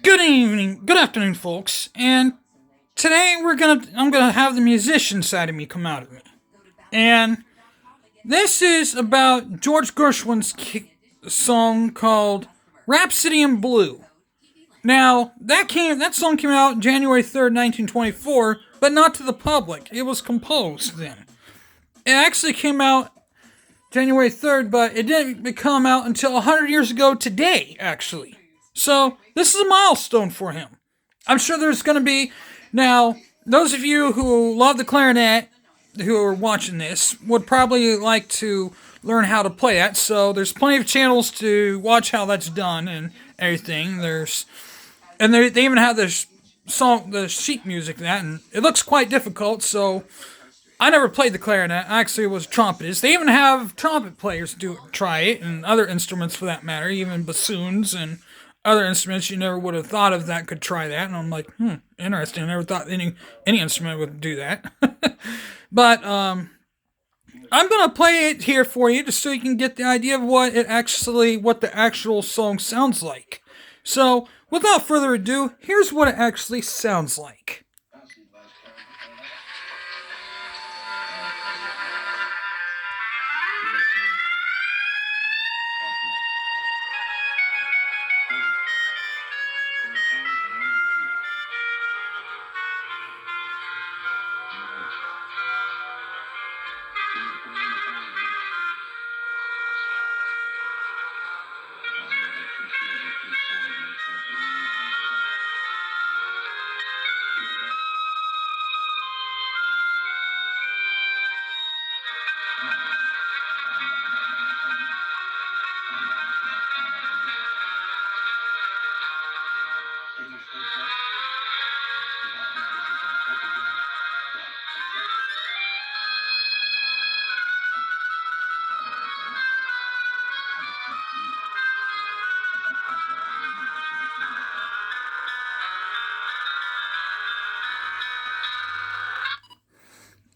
Good evening, good afternoon, folks. And today I'm gonna have the musician side of me come out of me. And this is about George Gershwin's song called "Rhapsody in Blue." Now that song came out January 3rd, 1924, but not to the public. It was composed then. It actually came out January 3rd, but it didn't come out until 100 years ago today, actually. So, this is a milestone for him. I'm sure there's going to be. Now, those of you who love the clarinet, who are watching this, would probably like to learn how to play that. So, there's plenty of channels to watch how that's done and everything. They even have the sheet music for that, and it looks quite difficult, so I never played the clarinet. I actually was a trumpetist. They even have trumpet players try it, and other instruments for that matter, even bassoons and other instruments you never would have thought of that could try that. And I'm like, interesting. I never thought any instrument would do that. But I'm gonna play it here for you just so you can get the idea of what the actual song sounds like. So, without further ado, here's what it actually sounds like.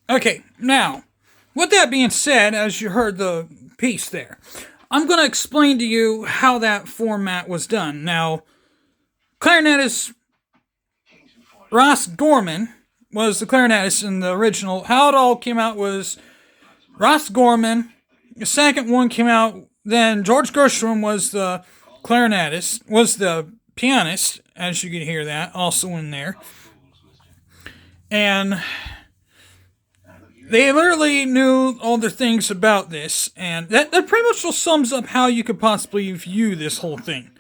Okay, now, with that being said, as you heard the piece there, I'm going to explain to you how that format was done. Now, clarinetist Ross Gorman was the clarinetist in the original. How it all came out was Ross Gorman. The second one came out, then George Gershwin was the clarinetist, was the pianist, as you can hear that, also in there. And they literally knew all the things about this, and that pretty much just sums up how you could possibly view this whole thing.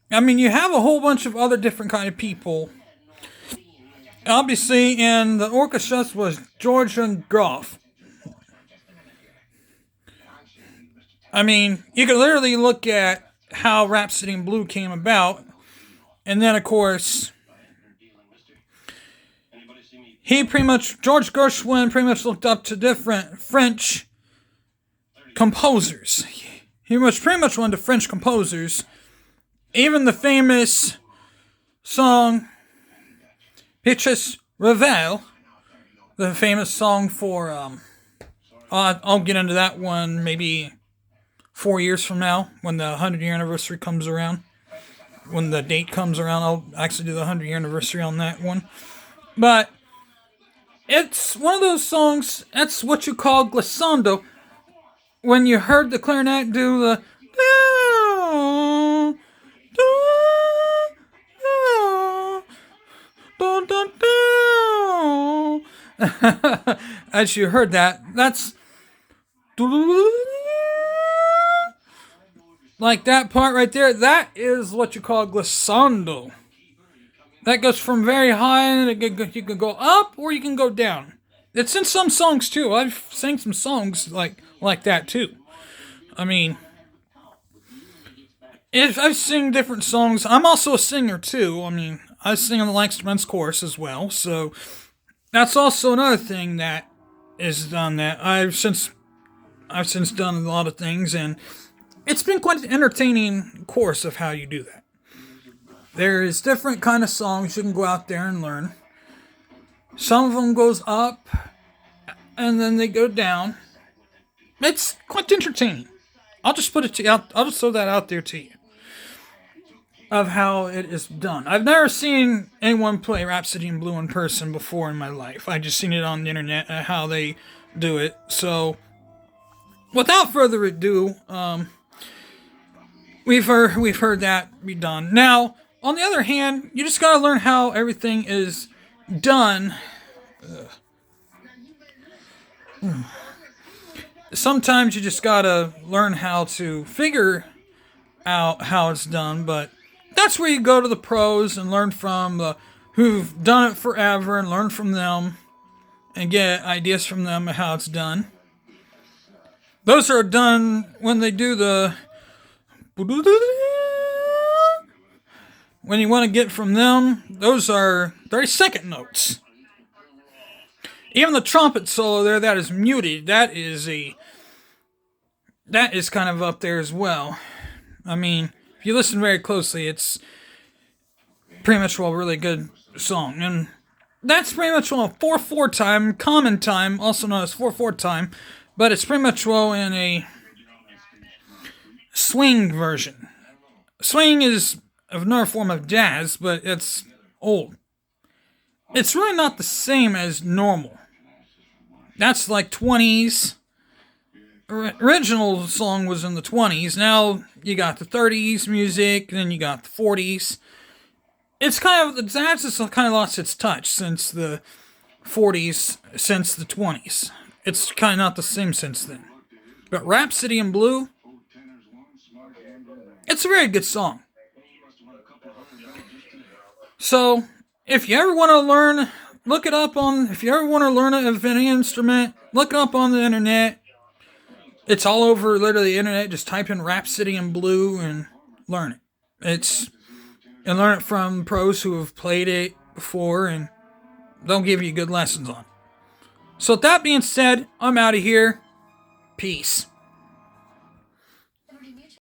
I mean, you have a whole bunch of other different kind of people. Obviously, in the orchestra was George and Groff. I mean, you could literally look at how Rhapsody in Blue came about, and then, of course, George Gershwin pretty much looked up to different French composers. He was pretty much one of the French composers. Even the famous song, Petrus Ravel, the famous song for, I'll get into that one maybe 4 years from now, when the 100-year anniversary comes around. When the date comes around, I'll actually do the 100-year anniversary on that one. But it's one of those songs, that's what you call glissando. When you heard the clarinet do the as you heard that's like that part right there, that is what you call glissando. That goes from very high, and you can go up or you can go down. It's in some songs too. I've sang some songs like that too. I mean, I've sing different songs. I'm also a singer too. I mean, I sing on the Langston's chorus as well. So that's also another thing that is done. That I've since done a lot of things, and it's been quite an entertaining course of how you do that. There is different kind of songs you can go out there and learn. Some of them goes up, and then they go down. It's quite entertaining. I'll just put it to you. I'll just throw that out there to you. of how it is done. I've never seen anyone play Rhapsody in Blue in person before in my life. I just seen it on the internet and how they do it. So, without further ado, we've heard that be done. Now, on the other hand, you just gotta learn how everything is done. Sometimes you just gotta learn how to figure out how it's done, but that's where you go to the pros and learn from the who've done it forever and learn from them and get ideas from them of how it's done. Those are done when they do the when you want to get from them, those are 30-second notes. Even the trumpet solo there that is muted, that is kind of up there as well. I mean, if you listen very closely, it's pretty much a really good song. And that's pretty much a 4/4 time, common time, also known as 4/4 time, but it's pretty much in a swing version. Swing is another form of jazz, but it's old. It's really not the same as normal. That's like 20s. Original song was in the 20s. Now you got the 30s music, then you got the 40s. It's kind of, the jazz has kind of lost its touch since the 40s, since the 20s. It's kind of not the same since then. But Rhapsody in Blue, it's a very good song. So, if you ever want to learn, look it up on, if you ever want to learn any instrument, look it up on the internet. It's all over literally the internet. Just type in Rhapsody in Blue and learn it. And learn it from pros who have played it before and they'll give you good lessons on it. So with that being said, I'm out of here. Peace.